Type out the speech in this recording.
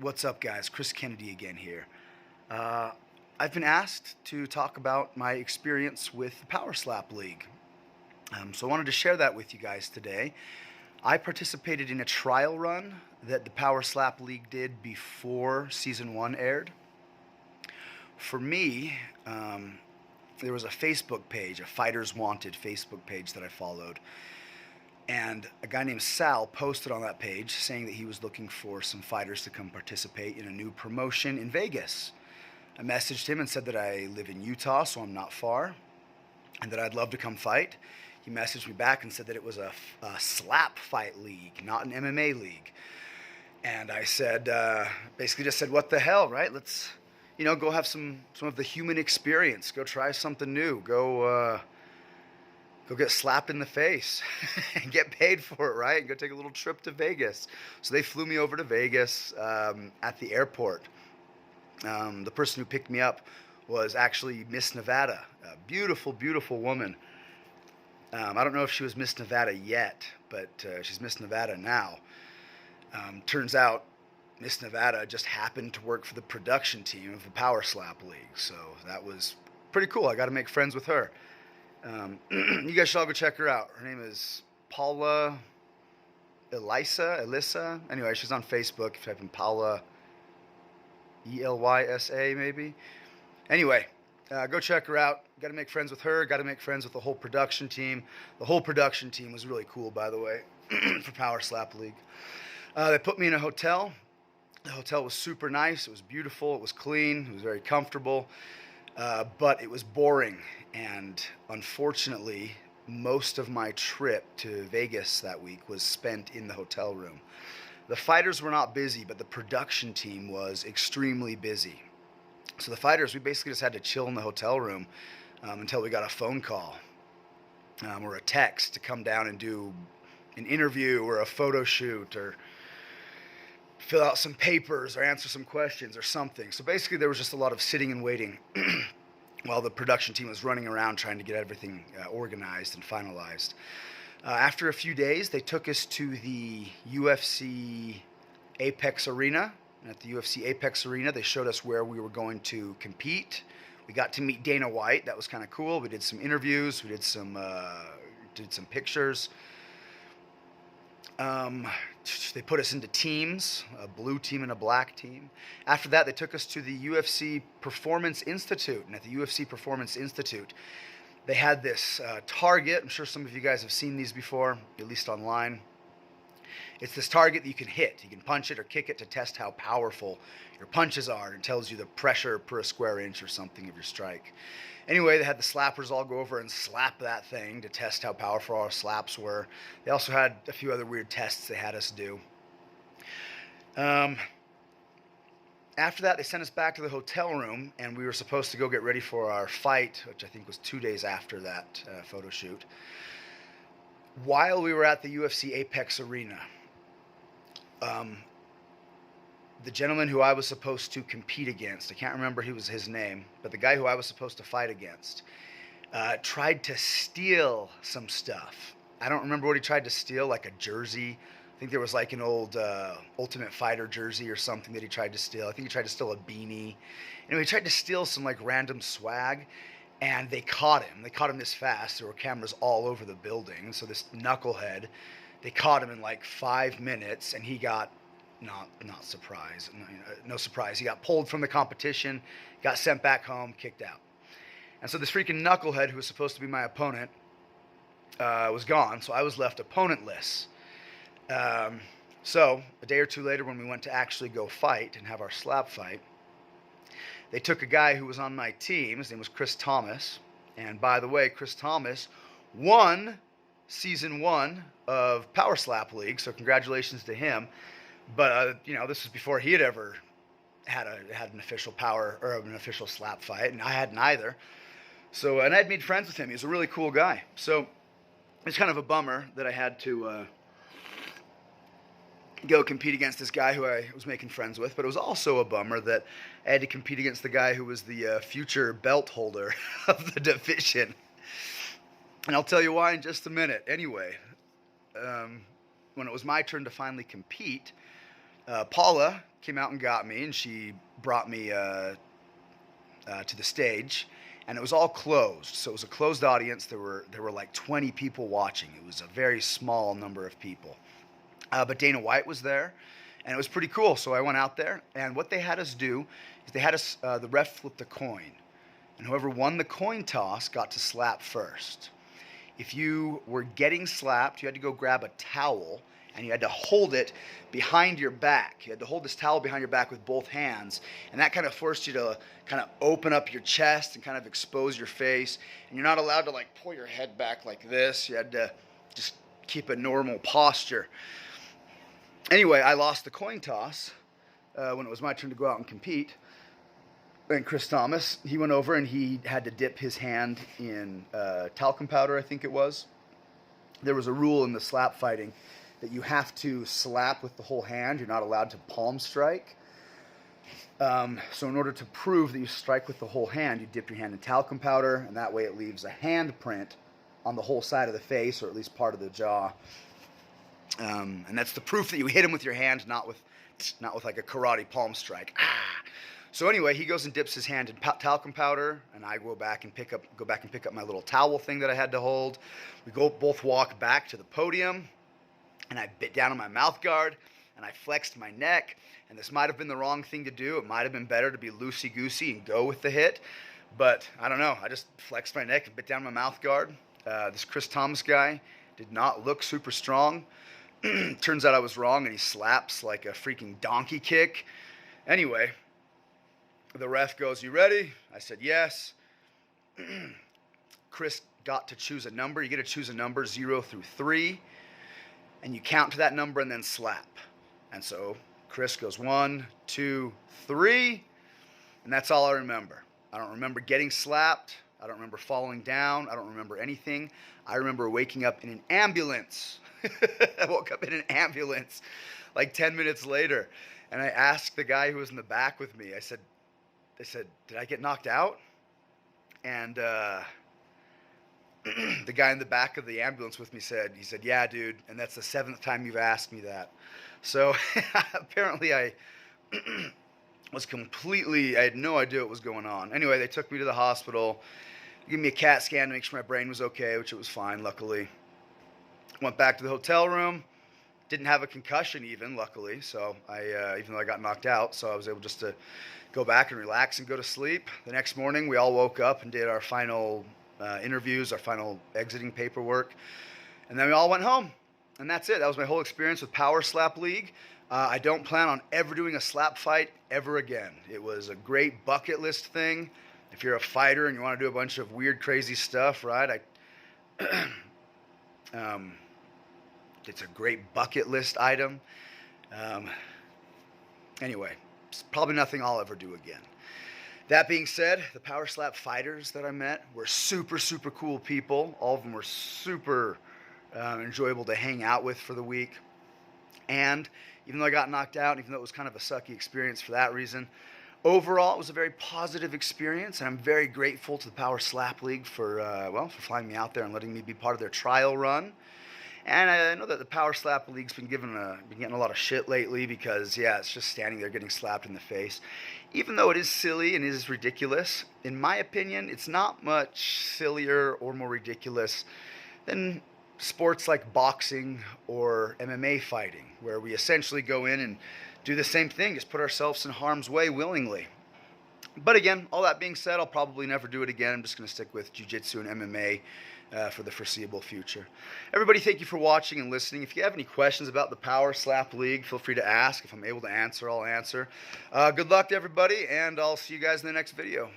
What's up, guys? Chris Kennedy again here. Uh, I've been asked to talk about my experience with the Power Slap League. So I wanted to share that with you guys today. I participated in a trial run that the Power Slap League did before season one aired. For me, there was a Facebook page, a Fighters Wanted Facebook page that I followed. And a guy named Sal posted on that page saying that he was looking for some fighters to come participate in a new promotion in Vegas. I messaged him and said that I live in Utah, so I'm not far, and that I'd love to come fight. He messaged me back and said that it was a slap fight league, not an MMA league. And I said, basically just said, what the hell, right? Let's, go have some of the human experience. Go try something new. Go get slapped in the face and get paid for it, right? And go take a little trip to Vegas. So they flew me over to Vegas at the airport. The person who picked me up was actually Miss Nevada, a beautiful, beautiful woman. I don't know if she was Miss Nevada yet, but she's Miss Nevada now. Turns out Miss Nevada just happened to work for the production team of the Power Slap League. So that was pretty cool. I got to make friends with her. You guys should all go check her out. Her name is Paula Elisa. Anyway, she's on Facebook. If you type in Paula Elysa, maybe. Anyway, go check her out. Got to make friends with her. Got to make friends with the whole production team. The whole production team was really cool, by the way, for Power Slap League. They put me in a hotel. The hotel was super nice. It was beautiful. It was clean. It was very comfortable. But it was boring, and unfortunately, most of my trip to Vegas that week was spent in the hotel room. The fighters were not busy, but the production team was extremely busy. So the fighters, we basically just had to chill in the hotel room until we got a phone call or a text to come down and do an interview or a photo shoot or fill out some papers or answer some questions or something. So basically there was just a lot of sitting and waiting while the production team was running around trying to get everything organized and finalized. After a few days, they took us to the UFC Apex Arena. And at the UFC Apex Arena, they showed us where we were going to compete. We got to meet Dana White. That was kind of cool. We did some interviews. We did some pictures. They put us into teams, a blue team and a black team. After that, they took us to the UFC Performance Institute. And at the UFC Performance Institute, they had this target. I'm sure some of you guys have seen these before, at least online. It's this target that you can hit. You can punch it or kick it to test how powerful your punches are. It tells you the pressure per square inch or something of your strike. Anyway, they had the slappers all go over and slap that thing to test how powerful our slaps were. They also had a few other weird tests they had us do. After that, they sent us back to the hotel room, and we were supposed to go get ready for our fight, which I think was 2 days after that photo shoot. While we were at the UFC Apex Arena, the gentleman who I was supposed to compete against, I can't remember his name, but the guy who I was supposed to fight against, tried to steal some stuff. I don't remember what he tried to steal, like a jersey. I think there was like an old Ultimate Fighter jersey or something that he tried to steal. I think he tried to steal a beanie. Anyway, he tried to steal some like random swag, and they caught him. They caught him this fast. There were cameras all over the building. So this knucklehead, they caught him in like 5 minutes, and he got not surprised. No surprise. He got pulled from the competition, got sent back home, kicked out. And so this freaking knucklehead, who was supposed to be my opponent, was gone. So I was left opponentless. So a day or two later, when we went to actually go fight and have our slap fight, they took a guy who was on my team. His name was Chris Thomas. And by the way, Chris Thomas won season 1 of Power Slap League. So congratulations to him. But, this was before he had ever had an official power or an official slap fight. And I hadn't either. So, and I'd made friends with him. He was a really cool guy. So it's kind of a bummer that I had to go compete against this guy who I was making friends with, but it was also a bummer that I had to compete against the guy who was the future belt holder of the division. And I'll tell you why in just a minute. Anyway, when it was my turn to finally compete, Paula came out and got me, and she brought me to the stage, and it was all closed. So it was a closed audience. There were like 20 people watching. It was a very small number of people. But Dana White was there, and it was pretty cool. So I went out there, and what they had us do is they had us, the ref flipped a coin, and whoever won the coin toss got to slap first. If you were getting slapped, you had to go grab a towel, and you had to hold it behind your back. You had to hold this towel behind your back with both hands, and that kind of forced you to kind of open up your chest and kind of expose your face. And you're not allowed to like pull your head back like this. You had to just keep a normal posture. Anyway, I lost the coin toss when it was my turn to go out and compete. And Chris Thomas, he went over and he had to dip his hand in talcum powder, I think it was. There was a rule in the slap fighting that you have to slap with the whole hand. You're not allowed to palm strike. So in order to prove that you strike with the whole hand, you dip your hand in talcum powder, and that way it leaves a handprint on the whole side of the face, or at least part of the jaw. And that's the proof that you hit him with your hand, not with like a karate palm strike. So anyway, he goes and dips his hand in talcum powder, and I go back and pick up my little towel thing that I had to hold. We both walk back to the podium, and I bit down on my mouth guard, and I flexed my neck. And this might have been the wrong thing to do. It might have been better to be loosey-goosey and go with the hit. But I don't know. I just flexed my neck and bit down my mouth guard. This Chris Thomas guy did not look super strong. Turns out I was wrong, and he slaps like a freaking donkey kick. Anyway, the ref goes, "You ready?" I said, "Yes." Chris got to choose a number. You get to choose a number 0 through 3, and you count to that number and then slap. And so Chris goes 1, 2, 3, and that's all I remember. I don't remember getting slapped. I don't remember falling down. I don't remember anything. I remember waking up in an ambulance. I woke up in an ambulance like 10 minutes later, and I asked the guy who was in the back with me, I said, "Did I get knocked out?" And the guy in the back of the ambulance with me said, "Yeah, dude, and that's the 7th time you've asked me that." So apparently I had no idea what was going on. Anyway, they took me to the hospital, gave me a CAT scan to make sure my brain was okay, which it was fine, luckily. Went back to the hotel room, didn't have a concussion even, luckily, so even though I got knocked out, so I was able just to go back and relax and go to sleep. The next morning, we all woke up and did our final interviews, our final exiting paperwork, and then we all went home, and that's it. That was my whole experience with Power Slap League. I don't plan on ever doing a slap fight ever again. It was a great bucket list thing. If you're a fighter and you want to do a bunch of weird, crazy stuff, right? It's a great bucket list item. Anyway, it's probably nothing I'll ever do again. That being said, the Power Slap fighters that I met were super, super cool people. All of them were super enjoyable to hang out with for the week. And even though I got knocked out, even though it was kind of a sucky experience for that reason, overall, it was a very positive experience, and I'm very grateful to the Power Slap League for flying me out there and letting me be part of their trial run. And I know that the Power Slap League's been getting a lot of shit lately because, yeah, it's just standing there getting slapped in the face. Even though it is silly and it is ridiculous, in my opinion, it's not much sillier or more ridiculous than sports like boxing or MMA fighting, where we essentially go in and do the same thing, just put ourselves in harm's way willingly. But again, all that being said, I'll probably never do it again. I'm just going to stick with jiu-jitsu and MMA for the foreseeable future. Everybody, thank you for watching and listening. If you have any questions about the Power Slap League, feel free to ask. If I'm able to answer, I'll answer. Good luck to everybody, and I'll see you guys in the next video.